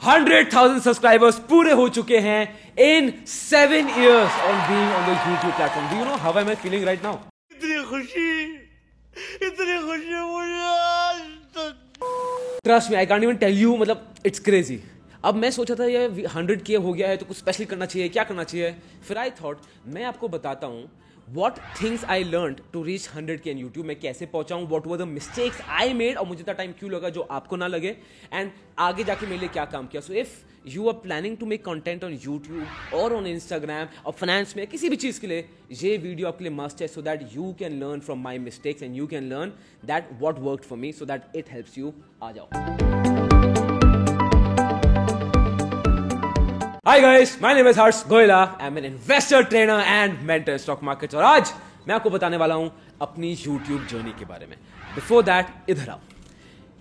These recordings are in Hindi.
100,000 सब्सक्राइबर्स पूरे हो चुके हैं in 7 years on being on the YouTube platform. Do you know how am I feeling right now? इतनी खुशी मुझे आज Trust me, I can't even tell you. मतलब it's crazy. अब मैं सोचा था ये 100K हो गया है तो कुछ स्पेशल करना चाहिए, क्या करना चाहिए. फिर आई थॉट मैं आपको बताता हूँ What things I learned to reach 100K on YouTube. मैं कैसे पहुंचा हूँ, what were the mistakes I made और मुझे इतना टाइम क्यों लगा जो आपको ना लगे, एंड आगे जाके मेरे लिए क्या काम किया. So if you are planning to make content on YouTube और ऑन इंस्टाग्राम और फाइनेंस में किसी भी चीज़ के लिए, ये वीडियो आपके लिए मस्ट है so that you can learn from my mistakes and you can learn that what worked for me so that it helps you. आ जाओ. Hi guys, my name is Harsh Goyla. I'm an investor, trainer and mentor in stock markets. और आज मैं आपको बताने वाला हूं अपनी YouTube जर्नी के बारे में. Before that, इधर आओ.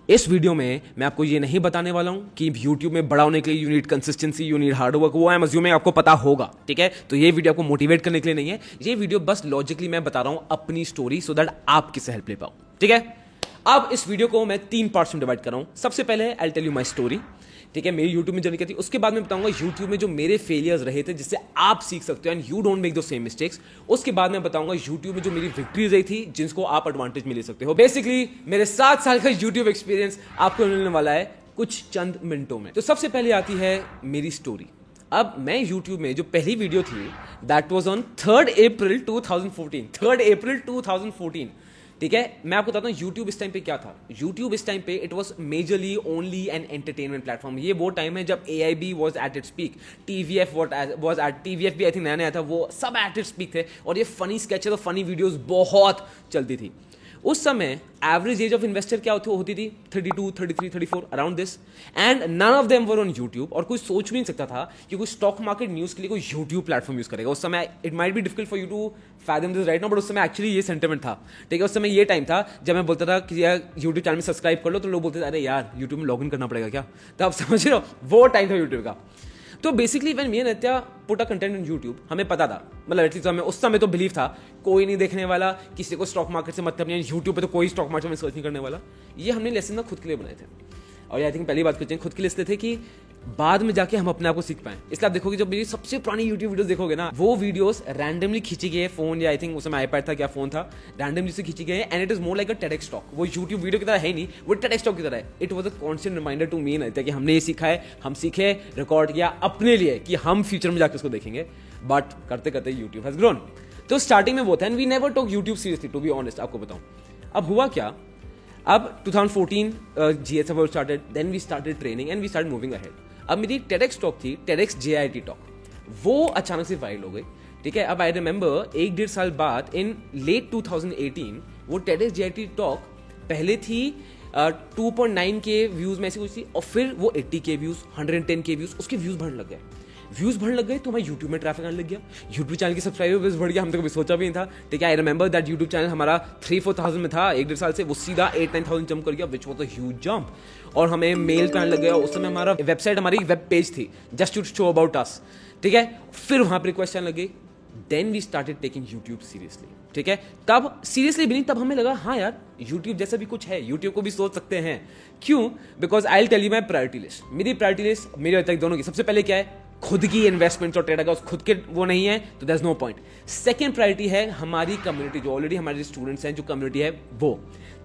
इस वीडियो में मैं आपको ये नहीं बताने वाला हूं कि YouTube में बड़ा होने के लिए you need consistency, you need hard work. वो I'm assuming आपको पता होगा, ठीक है. तो ये वीडियो आपको मोटिवेट करने के लिए नहीं है. ये वीडियो बस लॉजिकली मैं बता रहा हूं अपनी स्टोरी सो दैट आप किससे हेल्प ले पाओ, ठीक है. अब इस वीडियो को मैं 3 पार्ट्स में डिवाइड कर रहा हूं. सबसे पहले I tell you my story, ठीक है, मेरी यूट्यूब में जर्नी क्या थी. उसके बाद मैं बताऊंगा यूट्यूब में जो मेरे फेलियर्स रहे थे जिससे आप सीख सकते हो and you don't make the same mistakes. उसके बाद मैं बताऊंगा यूट्यूब में जो मेरी विक्ट्रीज रही थी जिनको आप एडवांटेज में ले सकते हो. बेसिकली मेरे 7 साल का यूट्यूब एक्सपीरियंस आपको मिलने वाला है कुछ चंद मिनटों में. तो सबसे पहले आती है मेरी स्टोरी. अब मैं यूट्यूब में जो पहली वीडियो थी that was on 3rd April 2014. 3rd April 2014, ठीक है. मैं आपको बताता हूँ यूट्यूब इस टाइम पे क्या था. यूट्यूब इस टाइम पे it was majorly only an entertainment platform. ये वो टाइम है जब AIB was at its peak, TVF was at, TVF भी आई थिंक नया नया था, वो सब एट इट्स पीक थे और ये फनी स्केचेस और फनी वीडियोस बहुत चलती थी. उस समय एवरेज एज ऑफ इन्वेस्टर क्या होती थी 32, 33, 34 around this, and none of them were on YouTube. और कोई सोच भी नहीं सकता था कि कोई स्टॉक मार्केट न्यूज़ के लिए कोई यूट्यूब प्लेटफॉर्म यूज करेगा. उस समय it might be difficult for you to fathom this right now, but उस समय एक्चुअली ये सेंटिमेंट था, ठीक है. उस समय ये टाइम था जब मैं बोलता था कि यार यूट्यूब चैनल में सब्सक्राइब कर लो, तो लोग बोलते थे अरे यार यूट्यूब में लॉग इन करना पड़ेगा क्या. तो आप समझ रहे हो वो टाइम था यूट्यूब का. तो basically when me and Nitya put a content on YouTube, हमें पता था, मतलब एटलीस्ट हमें उस समय तो बिलीव था कोई नहीं देखने वाला, किसी को स्टॉक मार्केट से मतलब नहीं, यूट्यूब पे तो कोई स्टॉक मार्केट में सर्च नहीं करने वाला. ये हमने लेसन ना खुद के लिए बनाए थे. और आई थिंक पहली बात करते हैं खुद के लिए इसलिए थे कि बाद में जाके हम अपने आप को सीख पाए. इसलिए आप देखोगे जब मेरी सबसे पुरानी यूट्यूब वीडियोस देखोगे ना, वो वीडियोस रैंडमली खींची गई है फोन, या आई थिंक उस समय आईपैड था, क्या फोन था, रैंडमली से खींची गई है and it is more like a TEDx talk. वो यूट्यूब वीडियो की तरह है नहीं, वो TEDx टॉक की तरह है. It was a constant reminder to me कि हमने ये सीखा है, हम सीखे, रिकॉर्ड किया अपने लिए कि हम फ्यूचर में जाकर उसको देखेंगे. बट करते करते यूट्यूब हैज ग्रोन. तो स्टार्टिंग में वो था and we never talk YouTube seriously, to be honest. आपको बताऊं अब हुआ क्या. अब 2014 GSF started, then we started training and we started moving ahead. अब मेरी TEDx टॉक थी, TEDx JIT टॉक, वो अचानक से वायरल हो गई, ठीक है. अब आई रिमेंबर 1-1.5 साल बाद इन लेट 2018 वो TEDx JIT टॉक पहले थी 2.9K व्यूज में ऐसी कुछ थी, और फिर वो 80K व्यूज, 110K व्यूज, उसके व्यूज बढ़ने लग गए. तो हमारे यूट्यूब में ट्रैफिक आने लग गया, यूट्यूब चैनल की सब्सक्राइबर्स बढ़ गया. हम तो कभी सोचा भी नहीं था, ठीक है. I remember that YouTube channel हमारा 3-4,000 में था 1-1.5 साल से, वो सीधा 8-9,000 जंप कर गया, which was a huge jump. और हमें मेल करने लग गया. उस समय हमारा वेबसाइट, हमारी वेब पेज थी just to show about us, ठीक है. फिर वहां पर रिक्वेस्ट आने लगी. Then we started taking YouTube seriously, ठीक है. तब सीरियसली भी नहीं, तब हमें लगा हाँ यार यूट्यूब जैसा भी कुछ है, यूट्यूब को भी सोच सकते हैं. क्यों? Because I will tell you my priority list. मेरी प्रायोरिटी लिस्ट मेरे तक दोनों की. सबसे पहले क्या है, खुद की इन्वेस्टमेंट और ट्रेड, अगर खुद के वो नहीं है तो there is no point. Second priority है हमारी कम्युनिटी, जो ऑलरेडी हमारे स्टूडेंट्स हैं, जो कम्युनिटी है वो.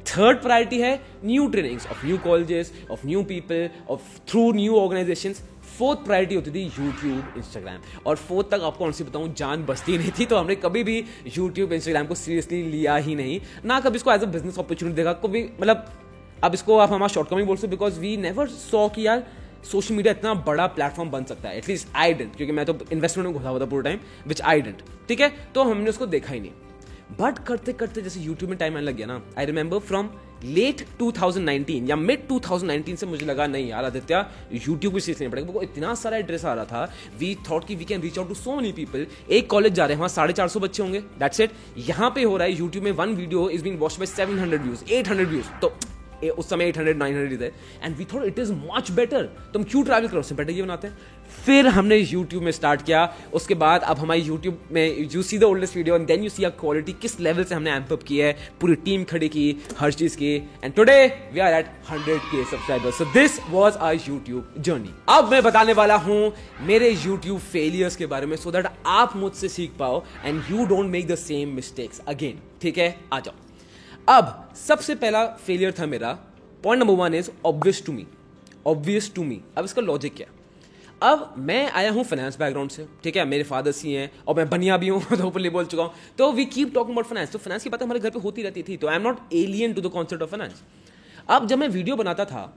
थर्ड प्रायोरिटी है new trainings of new colleges, of new people, of through new organisations. Fourth priority होती थी यूट्यूब, इंस्टाग्राम. और फोर्थ तक आपको ऑनेस्टली बताऊं जान बचती नहीं थी, तो हमने कभी भी यूट्यूब, इंस्टाग्राम को सीरियसली लिया ही नहीं, ना कभी इसको एज अ बिजनेस अपॉर्चुनिटी देखा कभी. मतलब अब इसको आप हमारा शॉर्टकमिंग बोल सकते, बिकॉज वी नेवर सॉ कि यार सोशल मीडिया इतना बड़ा प्लेटफॉर्म बन सकता है. एटलीस्ट आई डिडंट, क्योंकि मैं तो इन्वेस्टमेंट में घुसा हुआ था पूरा टाइम, विच आई डिडंट, ठीक है. तो हमने उसको देखा ही नहीं. बट करते करते जैसे यूट्यूब में टाइम आने लग गया ना, आई रिमेंबर फ्रॉम लेट 2019 या मिड 2019 से मुझे लगा नहीं यार आदित्य यूट्यूब को सीखना पड़ेगा. वो इतना सारा एड्रेस आ रहा था, वी थॉट कि we can reach out to so many people. एक कॉलेज जा रहे हैं, वहां 450 बच्चे होंगे, दैट्स इट. यहाँ पे हो रहा है यूट्यूब में one video is being watched by 700 views, 800 views. तो उस समय 800-900 थे and we thought it is much better, तो हम क्यों ट्रैवल करो, उससे बेटर ये बनाते हैं। फिर हमने YouTube में स्टार्ट किया, उसके बाद अब हमारी YouTube में you see the oldest video and then you see a quality, किस लेवल से हमने एम्प अप किया है, पूरी टीम खड़ी की हर चीज की, and today we are at 100K subscribers. So this was our YouTube journey. अब मैं बताने वाला हूं मेरे YouTube फेलियर्स के बारे में, सो दैट आप मुझसे सीख पाओ and you don't make the same mistakes again. ठीक है, आ जाओ। अब सबसे पहला फेलियर था मेरा, point number 1 is obvious to me. Obvious to me, अब इसका लॉजिक क्या? अब मैं आया हूं फाइनेंस बैकग्राउंड से, ठीक है, मेरे फादर सी हैं और मैं बनिया भी हूं तो ओपनली बोल चुका हूं, तो we keep talking about finance, तो फाइनेंस की बातें हमारे घर पे होती रहती थी, तो I am not alien to the concept of finance. अब जब मैं वीडियो बनाता था,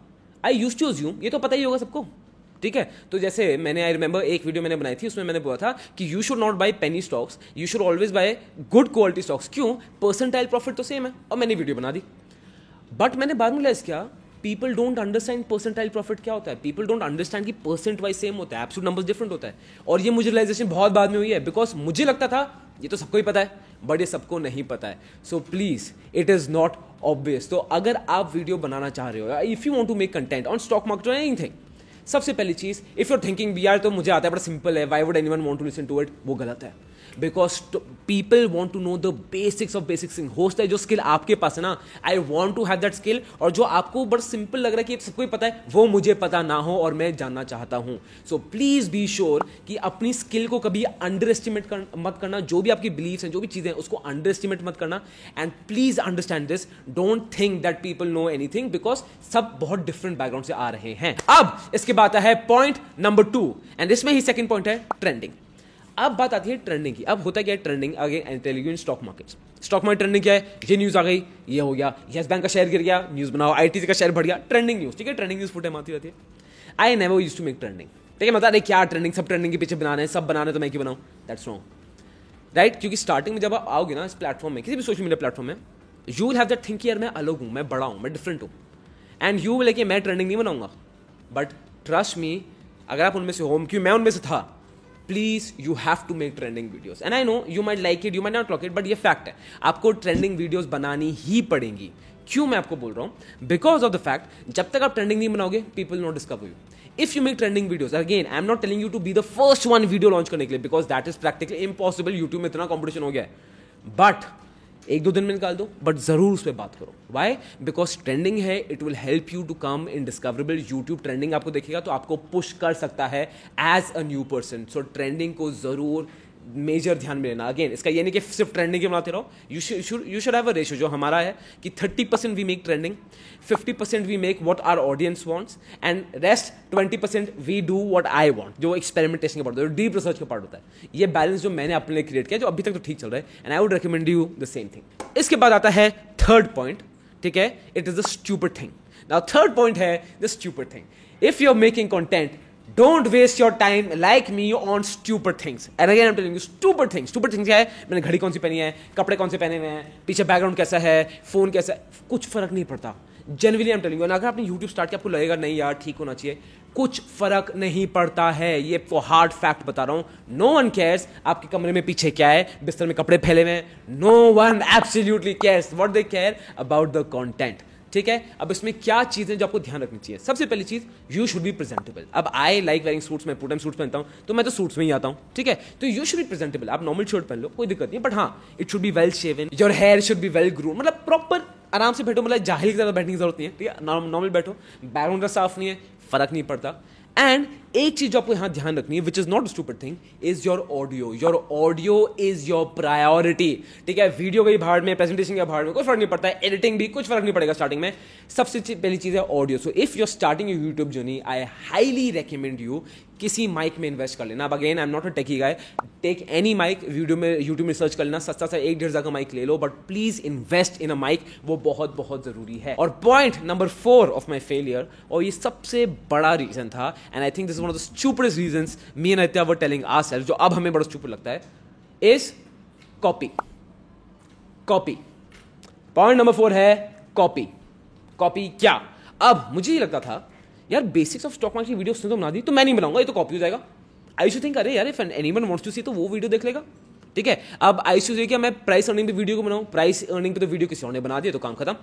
आई यूज्ड टू अज्यूम, ये तो पता ही होगा सबको, ठीक है, तो जैसे मैंने, आई रिमेंबर एक वीडियो मैंने बनाई थी, उसमें मैंने बोला था कि you should not buy penny stocks, you should always buy good quality stocks. क्यों? परसेंटाइल प्रॉफिट तो सेम है, और मैंने वीडियो बना दी। बट मैंने बाद में रियलाइज किया, people don't understand percentile profit क्या होता है, पीपल डोंट अंडरस्टैंड कि परसेंट वाइज सेम होता है, एब्सोल्यूट नंबर्स डिफरेंट होता है। और ये मुझे रियलाइजेशन बहुत बाद में हुई है, बिकॉज मुझे लगता था ये तो सबको ही पता है, बट ये सबको नहीं पता है। So please, it is not obvious. तो अगर आप वीडियो बनाना चाह रहे हो, if you want to make content on stock market और एनीथिंग, सबसे पहली चीज, इफ यू आर थिंकिंग यार तो मुझे आता है, बड़ा सिंपल है, why would anyone want to listen to it, वो गलत है। Because people want to know the basics of basics thing. हो सकता है जो स्किल आपके पास है ना, I want to have that skill, और जो आपको बड़ा सिंपल लग रहा है कि सबको ही पता है, वो मुझे पता ना हो और मैं जानना चाहता हूं। सो प्लीज बी श्योर कि अपनी स्किल को कभी अंडर एस्टिमेट मत करना, जो भी आपकी बिलीव्स हैं, जो भी चीजें हैं, उसको अंडर एस्टिमेट मत करना। And please understand this, don't think that people know anything, because सब बहुत डिफरेंट बैकग्राउंड से आ रहे हैं। अब इसके बाद आता है पॉइंट नंबर 2, एंड इसमें ही सेकंड पॉइंट है ट्रेंडिंग। अब बात आती है ट्रेंडिंग की। अब होता क्या है trending, again I tell you in stock markets. Stock market trending क्या है? ये न्यूज आ गई, ये हो गया, यस बैंक का शेयर गिर गया, न्यूज बनाओ, आईटी का शेयर बढ़ गया, ट्रेंडिंग न्यूज। ठीक है, ट्रेंडिंग न्यूज फुल टाइम आती रहती है। I never used to make trending. ठीक है, मतलब क्या ट्रेंडिंग, सब ट्रेंडिंग के पीछे बना रहे हैं, सब बना रहे हैं, तो मैं क्यों बनाऊं? That's wrong, right? क्योंकि स्टार्टिंग में जब आप आओगे ना इस प्लेटफॉर्म में, किसी भी सोशल मीडिया प्लेटफॉर्म में, you will have that think यार मैं अलग हूं, मैं बड़ा हूं, मैं डिफरेंट हूं, एंड यू विल लाइक मैं ट्रेंडिंग नहीं बनाऊंगा। बट ट्रस्ट मी, अगर आप उनमें से हो, क्योंकि मैं उनमें से था, please you have to make trending videos. And I know you might like it, you might not like it, but ये फैक्ट है, आपको ट्रेंडिंग वीडियोस बनानी ही पड़ेंगी। क्यों मैं आपको बोल रहा हूं? बिकॉज ऑफ द फैक्ट, जब तक आप ट्रेंडिंग नहीं बनाओगे, people not discover you. If you make trending videos, again I am not telling you to be the first one video launch करने के लिए, because that is practically impossible. YouTube में इतना कॉम्पिटिशन हो गया है, बट 1-2 दिन में निकाल दो, बट जरूर उस पर बात करो। वाई? बिकॉज ट्रेंडिंग है, it will help you to come in discoverable. YouTube trending आपको देखेगा तो आपको पुश कर सकता है as a new person. So trending को जरूर मेजर ध्यान में लेना। अगेन इसका ये नहीं कि सिर्फ ट्रेंडिंग के बनाते रहो, you should have a ratio जो हमारा है कि 30% we make trending, 50% we make what our audience wants, and rest 20% we do what I want, जो एक्सपेरिमेंटेशन का पार्ट होता है, डीप रिसर्च का पार्ट होता है। ये बैलेंस जो मैंने अपने लिए क्रिएट किया, जो अभी तक तो ठीक चल रहा है, and I would recommend you the same thing. इसके बाद आता है थर्ड पॉइंट, ठीक है, it is the stupid thing. Now third point है the stupid thing. If you are making content, don't waste your time like me on stupid things. And again I'm telling you, stupid things. Stupid things क्या है? मैंने घड़ी कौन सी पहनी है, कपड़े कौन से पहने हुए हैं, पीछे बैकग्राउंड कैसा है, फोन कैसा है, कुछ फर्क नहीं पड़ता। Genuinely I'm telling you, अगर आपने YouTube स्टार्ट किया, आपको लगेगा नहीं यार ठीक होना चाहिए, कुछ फर्क नहीं पड़ता है। ये हार्ड फैक्ट बता रहा हूं। नो वन केयर्स आपके कमरे में पीछे क्या है, बिस्तर में कपड़े फैले हुए हैं। No one absolutely cares. What they care about the content. ठीक है, अब इसमें क्या चीजें जो आपको ध्यान रखनी चाहिए? सबसे पहली चीज, यू शुड बी प्रेजेंटेबल। अब आई लाइक वेयरिंग सूट्स, मैं पूरा टाइम सूट्स पहनता हूं, तो मैं तो सूट्स में ही आता हूं। ठीक है, तो यू शुड बी प्रेजेंटेबल। आप नॉर्मल शर्ट पहन लो, कोई दिक्कत नहीं, बट हाँ, it should be well shaven, your hair should be well groom, मतलब प्रॉपर आराम से बैठो, मतलब जाहिल की तरह बैठने की जरूरत नहीं है। ठीक है, नॉर्मल बैठो, बैकग्राउंड साफ नहीं है, फर्क नहीं पड़ता। एंड एक चीज जो आपको यहां ध्यान रखनी है, which is not stupid thing, is your audio. Your audio is your priority. ठीक है, वीडियो गई भाड़ में, प्रेजेंटेशन के भाड़ में, कोई फर्क नहीं पड़ता है, एडिटिंग भी कुछ फर्क नहीं पड़ेगा स्टार्टिंग में। सबसे पहली चीज है audio. So if you are starting your YouTube journey, I highly recommend you किसी माइक में इन्वेस्ट कर लेना। अब again I am not a techie guy, take any mic, YouTube में सर्च कर लेना, सस्ता सा 1-1.5 का माइक ले लो, but please invest in a mic, वो बहुत बहुत जरूरी है। और point number 4 of my failure, और ये सबसे बड़ा रीजन था, and I think this is one of the stupidest reasons me and Aditya were telling ourselves, जो अब हमें बड़ा स्टूपिड लगता है, is copy. Copy. Point number 4 है कॉपी। कॉपी क्या? अब मुझे ये लगता था यार बेसिक्स ऑफ स्टॉक मार्केट की वीडियो उसने तो बना दी, तो मैं नहीं बनाऊंगा, ये तो कॉपी हो जाएगा। आई शुड थिंक अरे यार इफ एनीवन वांट्स टू सी तो वो वीडियो देख लेगा। ठीक है, अब आई शुड क्या मैं प्राइस अर्निंग पे वीडियो को बनाऊं, प्राइस अर्निंग पे तो वीडियो किसी और ने बना दिया, तो काम खत्म।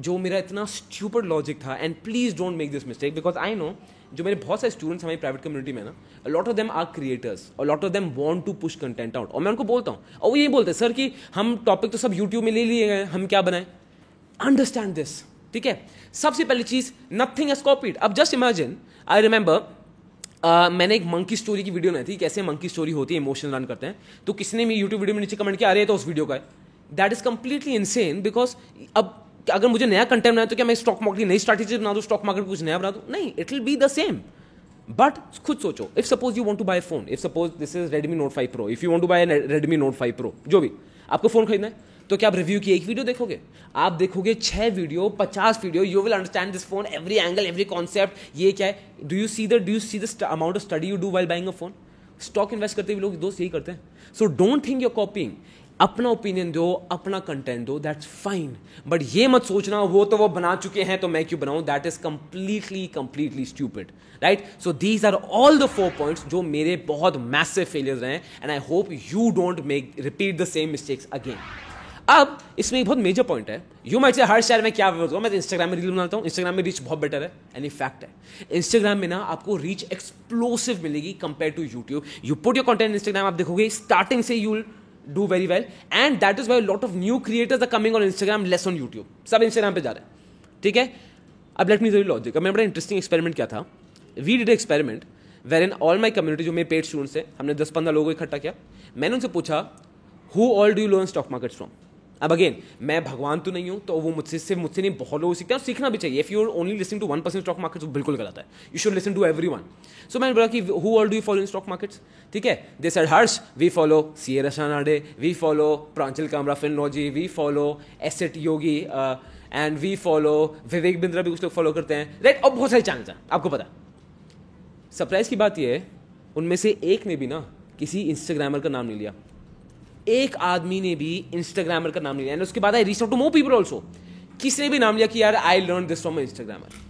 जो मेरा इतना स्टूपिड लॉजिक था, and please don't make this mistake because I know जो मेरे बहुत सारे स्टूडेंट्स हमारी प्राइवेट कम्युनिटी में ना, lot of them are creators और lot of them want to push content out, और मैं उनको बोलता हूँ और वो यही बोलते हैं सर कि हम टॉपिक तो सब यूट्यूब में ले लिए गए, हम क्या बनाएं। अंडरस्टैंड दिस, ठीक है। सबसे पहली चीज, नथिंग इज कॉपीड। अब जस्ट इमेजिन, आई रिमेंबर मैंने एक मंकी स्टोरी की वीडियो बनाई थी, कैसे मंकी स्टोरी होती है, इमोशन रन करते हैं, तो किसी ने भी यूट्यूब वीडियो में नीचे कमेंट किया अरे तो उस वीडियो का है। That is completely insane because अब अगर मुझे नया कंटेंट बनाया तो क्या मैं स्टॉक मार्केट की नई स्ट्रैटेजी बना दूं, स्टॉक मार्केट कुछ नया बना दूं? नहीं, it will be the same. But खुद सोचो, if suppose you want to buy phone, if suppose this is Redmi Note 5 Pro, if you want to buy Redmi Note 5 Pro, जो भी आपको फोन खरीदना है, तो क्या आप रिव्यू की एक वीडियो देखोगे? आप देखोगे 6 video, 50 video. You will understand this phone, every angle, every concept, ये क्या है। Do you see the amount of study you do while buying a phone? Stock invest करते हुए लोग दोस्त यही करते हैं। So don't think you're coping. अपना ओपिनियन दो, अपना कंटेंट दो, दैट्स फाइन, बट ये मत सोचना वो बना चुके हैं तो मैं क्यों बनाऊं। That is completely stupid, right. So these are all the 4 points जो मेरे बहुत मैसिव फेलियर्स रहे हैं, and I hope you don't repeat the same mistakes again. अब इसमें एक बहुत मेजर पॉइंट है। यू माइट से हर शहर में क्या बोलता हूं, मैं तो इंस्टाग्राम में रील बनाता हूं, इंस्टाग्राम में रीच बहुत बेटर है, एंड ये फैक्ट है। इंस्टाग्राम में ना आपको रीच एक्सप्लोसिव मिलेगी compare to YouTube. You put your content Instagram, आप देखोगे स्टार्टिंग से you do very well, and that is why a lot of new creators are coming on Instagram, less on YouTube. सब Instagram पे जा रहे हैं, ठीक है। अब let me tell you logic. मैंने बड़ा इंटरेस्टिंग एक्सपेरिमेंट किया था। We did experiment where in all my community, जो मेरे पेड स्टूडेंट्स थे, हमने 10-15 लोगों को इकट्ठा किया। मैंने उनसे पूछा who all do you learn stock markets from. अब अगेन, मैं भगवान तो नहीं हूं, तो वो मुझसे नहीं, बहुत लोग सीखते हैं, सीखना भी चाहिए। If you are only listening to 1% stock markets, वो बिल्कुल गलत है। You should listen to everyone. So मैंने बोला कि who all do you follow in stock markets, ठीक है। They said Harsh we follow CA Rachana Ranade, we follow Pranjal Kamra finology, we follow asset Yogi, and we follow Vivek Bindra भी कुछ लोग फॉलो करते हैं, राइट। और बहुत सारे चैनल्स हैं, आपको पता। सरप्राइज की बात यह है, उनमें से एक ने भी ना किसी इंस्टाग्रामर का नाम नहीं लिया। एक आदमी ने भी इंस्टाग्रामर का नाम नहीं लिया, एंड उसके बाद I reach out to more people also. किसी ने भी नाम लिया कि यार I learn this from Instagrammer.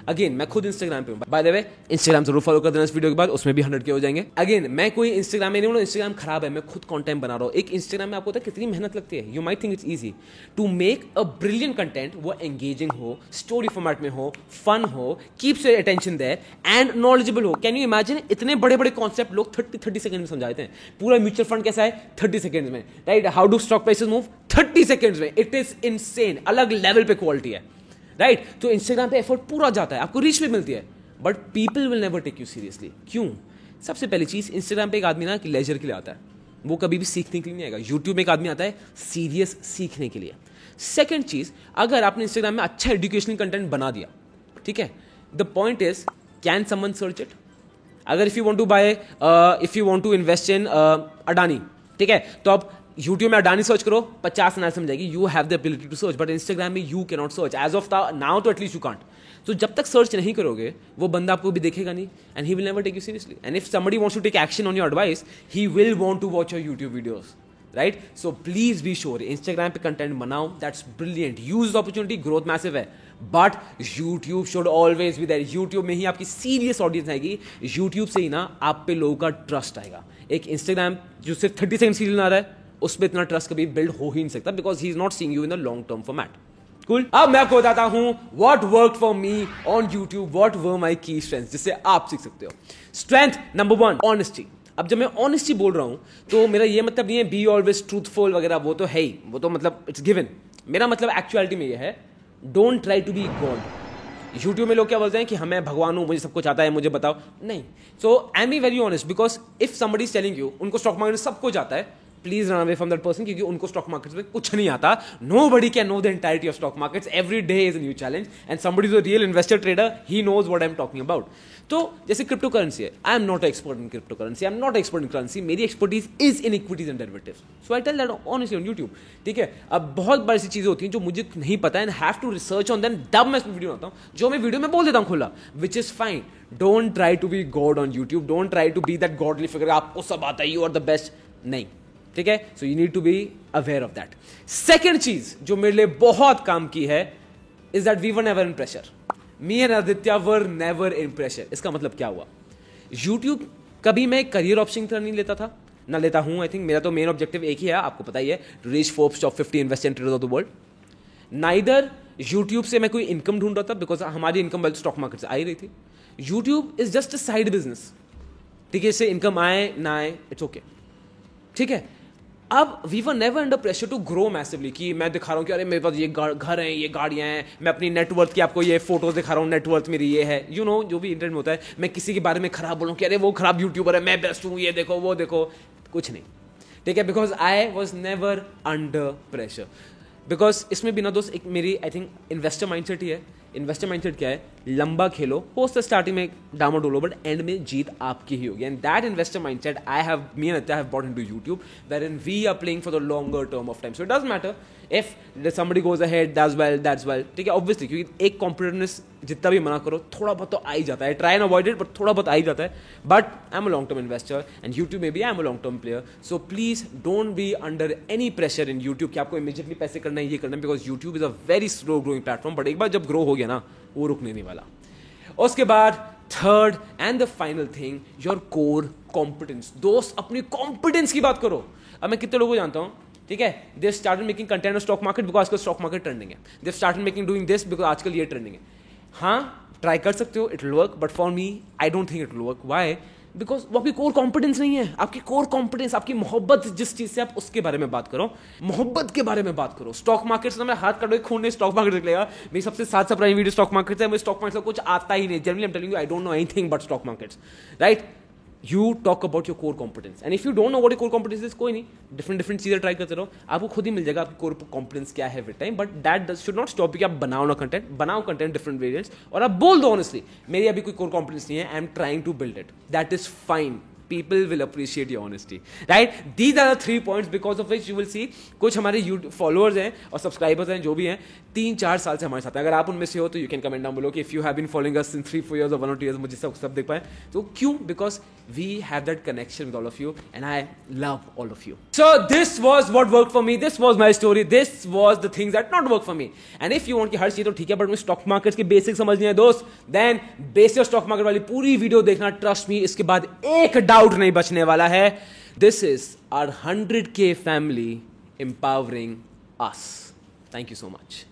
Again, मैं खुद इंस्टाग्राम पे हूं, बाय द वे इंस्टाग्राम जरूर फॉलो कर देना इस वीडियो के बाद, उसमें भी 100 के हो जाएंगे। अगेन, मैं कोई इंस्टाग्राम में नहीं हूं, इंस्टाग्राम खराब है, मैं खुद कंटेंट बना रहा हूं। एक इंस्टाग्राम में आपको पता है कितनी मेहनत लगती है। You might think it's easy to make a brilliant content, वो एंगेजिंग हो, स्टोरी फॉर्मेट में हो, फन हो, keeps your attention there, and knowledgeable हो। कैन यू इमेजिन, इतने बड़े बड़े कॉन्सेप्ट लोग 30 सेकंड में समझाते हैं। पूरा म्यूचुअल फंड कैसा है 30 सेकंड में, right. How do stock prices move 30 second में। इट इज इनसेन, अलग लेवल पे क्वालिटी है, राइट। तो इंस्टाग्राम पे एफर्ट पूरा जाता है, आपको रीच भी मिलती है, but people will never take you seriously. क्यों? सबसे पहली चीज, इंस्टाग्राम पे एक आदमी ना कि लेजर के लिए आता है, वो कभी भी सीखने के लिए नहीं आएगा। यूट्यूब में एक आदमी आता है सीरियस सीखने के लिए। सेकंड चीज, अगर आपने इंस्टाग्राम में अच्छा एजुकेशनल कंटेंट बना दिया, ठीक है, the point is can someone search it. अगर if you want to buy, if you want to invest in Adani, ठीक है, तो आप यूट्यूब में अडानी सर्च करो, 50 ना समझ जाएगी। You have the ability to search, but Instagram में you can not search as of now, तो एटलीस्ट यू कांट। तो जब तक सर्च नहीं करोगे, वो बंदा आपको भी देखेगा नहीं, and he will never take you seriously. And if somebody wants to take action on your advice, he will want to watch your YouTube videos, right. So please be sure, Instagram पे कंटेंट बनाओ, that's brilliant, use the opportunity, growth massive है, but YouTube should always be there. YouTube में ही आपकी सीरियस ऑडियंस आएगी, यूट्यूब से ही ना आप पे लोगों का ट्रस्ट आएगा। एक इंस्टाग्राम जो सिर्फ 30 सेकंड सीरियल आ रहा है, उस पर इतना ट्रस्ट कभी बिल्ड हो ही नहीं सकता, because he is not seeing you in the long term format. Cool. अब मैं आपको बताता हूं what worked for me on YouTube, what were my की स्ट्रेंथ्स, जिससे आप सीख सकते हो। Strength number 1, honesty. अब जब मैं ऑनेस्टी बोल रहा हूं, तो मेरा ये मतलब नहीं है बी ऑलवेज ट्रूथफुल वगैरह, वो तो है ही, वो तो मतलब इट्स गिवन। मेरा मतलब एक्चुअलिटी में ये है, don't try to be god. YouTube में लोग क्या बोलते हैं कि हमें भगवान हूं, मुझे सब कुछ आता है, मुझे बताओ। नहीं, so I am be very honest, because if somebody is telling you उनको स्टॉक मार्केट में सब कुछ आता है, please run away from that person, क्योंकि उनको स्टॉक मार्केट में कुछ नहीं आता। Nobody can know the entirety of stock markets, every day is a new challenge, and somebody is a real investor trader, he knows what I am talking about. तो जैसे क्रिप्टो करेंसी है, I am not expert in crypto currency, I am not expert in currency, मेरी expertise is in equities and derivatives, so I tell that honestly on YouTube, ठीक है। अब बहुत बार ऐसी चीजें होती हैं जो मुझे नहीं पता, and have to research on them, तब मैं वीडियो बनाता हूं, जो मैं वीडियो में बोल देता हूं खुला, which is fine. Don't try to be god on YouTube, don't try to be that godly figure, आपको सब आता है, यू आर द बेस्ट, नहीं, ठीक है। So you need to be aware of that. Second चीज जो मेरे लिए बहुत काम की है is that we were never in pressure. Me and Aditya were never in pressure. इसका मतलब क्या हुआ? यूट्यूब कभी मैं करियर ऑप्शन की तरह नहीं लेता था, ना लेता हूं। आई थिंक मेरा तो मेन ऑब्जेक्टिव एक ही है, आपको पता ही है, to reach Forbes top 50 investment traders of the world. Neither YouTube से मैं कोई इनकम ढूंढ रहा था, बिकॉज हमारी इनकम स्टॉक मार्केट से आ ही रही थी. YouTube is just a side business. ठीक है, इससे इनकम आए ना आए, इट्स ओके. ठीक है. अब we were never under pressure to grow massively कि मैं दिखा रहा हूँ कि अरे मेरे पास ये घर हैं, ये गाड़ियाँ हैं, मैं अपनी नेटवर्थ की आपको ये फोटोज दिखा रहा हूँ, नेटवर्थ मेरी ये है, यू नो, जो भी इंटरनेट में होता है. मैं किसी के बारे में खराब बोलूँ कि अरे वो खराब यूट्यूबर है, मैं बेस्ट हूँ, ये देखो वो देखो, कुछ नहीं. ठीक है, because I was never under pressure. Because इसमें भी ना दोस्त एक मेरी आई थिंक इन्वेस्टर माइंडसेट ही है. इन्वेस्टर माइंडसेट क्या है? लंबा खेलो, हो सकता है स्टार्टिंग में डामा डोलो, बट एंड में जीत आपकी ही होगी. And that investor mindset me and have brought into YouTube, wherein we are playing for the longer term of time. So it doesn't matter if somebody goes ahead, that's well. ठीक है, ऑब्वियसली, क्योंकि एक कॉम्पिटिटिवनेस जितना भी मना करो थोड़ा बहुत तो आ ही जाता है. Try and avoid it, but थोड़ा बहुत आ ही जाता है. But I am a long term investor and YouTube में भी I am a long term player. So please don't be under any pressure in YouTube कि आपको इमीडिएटली पैसे करना है, ये करना है, because YouTube is a very slow growing platform. But एक बार जब ग्रो हो गया ना, वो रुकने नहीं वाला. उसके बाद third and the final thing, your core competence. दोस्त, अपनी कॉम्पिटेंस की बात करो. अब मैं कितने लोगों को जानता हूं, ठीक है, they started making content on stock market because आजकल स्टॉक मार्केट ट्रेंडिंग है. They started making doing this because आजकल ये ट्रेंडिंग है. हाँ, ट्राई कर सकते हो, it will work, but for me I don't think it will work. Why? Because वो आपकी कोर कॉम्पिटेंस नहीं है. आपकी कोर कॉम्पिटेंस, आपकी मोहब्बत जिस चीज से, आप उसके बारे में बात करो, मोहब्बत के बारे में बात करो. स्टॉक मार्केट से मैं हाथ काटो, खून नहीं स्टॉक मार्केट निकलेगा. मेरी सबसे साथ सप्राइम वीडियो स्टॉक मार्केट है. मुझे स्टॉक मार्केट से कुछ आता ही नहीं. Generally I am telling you, I don't know anything but stock markets, right? You talk about your core competence, and if you don't know what your core competence is, कोई नहीं, different चीजें ट्राई करते रहो, आपको खुद ही मिल जाएगा आपकी core competence क्या है with time. But that should not stop you कि आप बनाओ ना content, बनाओ content different variants, और आप बोल दो honestly, मेरी अभी कोई core competence नहीं है, I am trying to build it. That is fine. People will appreciate your honesty, right? These are the 3 points because of which you will see कुछ हमारे YouTube followers हैं और subscribers हैं जो भी हैं 3-4 साल से हमारे साथ हैं. अगर आप उनमें से हो तो you can comment down below कि if you have been following us in 3-4 years or 1 or 2 years, मुझे सब देख पाए. तो क्यों? Because we have that connection with all of you and I love all of you. So this was what worked for me. This was my story. This was the things that not work for me. And if you want कि हर चीज तो ठीक है, but मुझे स्टॉक मार्केट के बेसिक समझनी है दोस्त, then बेसिक स्टॉक मार्केट वाली पूरी वीडियो देखना. ट्रस्ट मी, इसके बाद एक डाउट नहीं बचने वाला है. This is our 100K family empowering us. Thank you so much.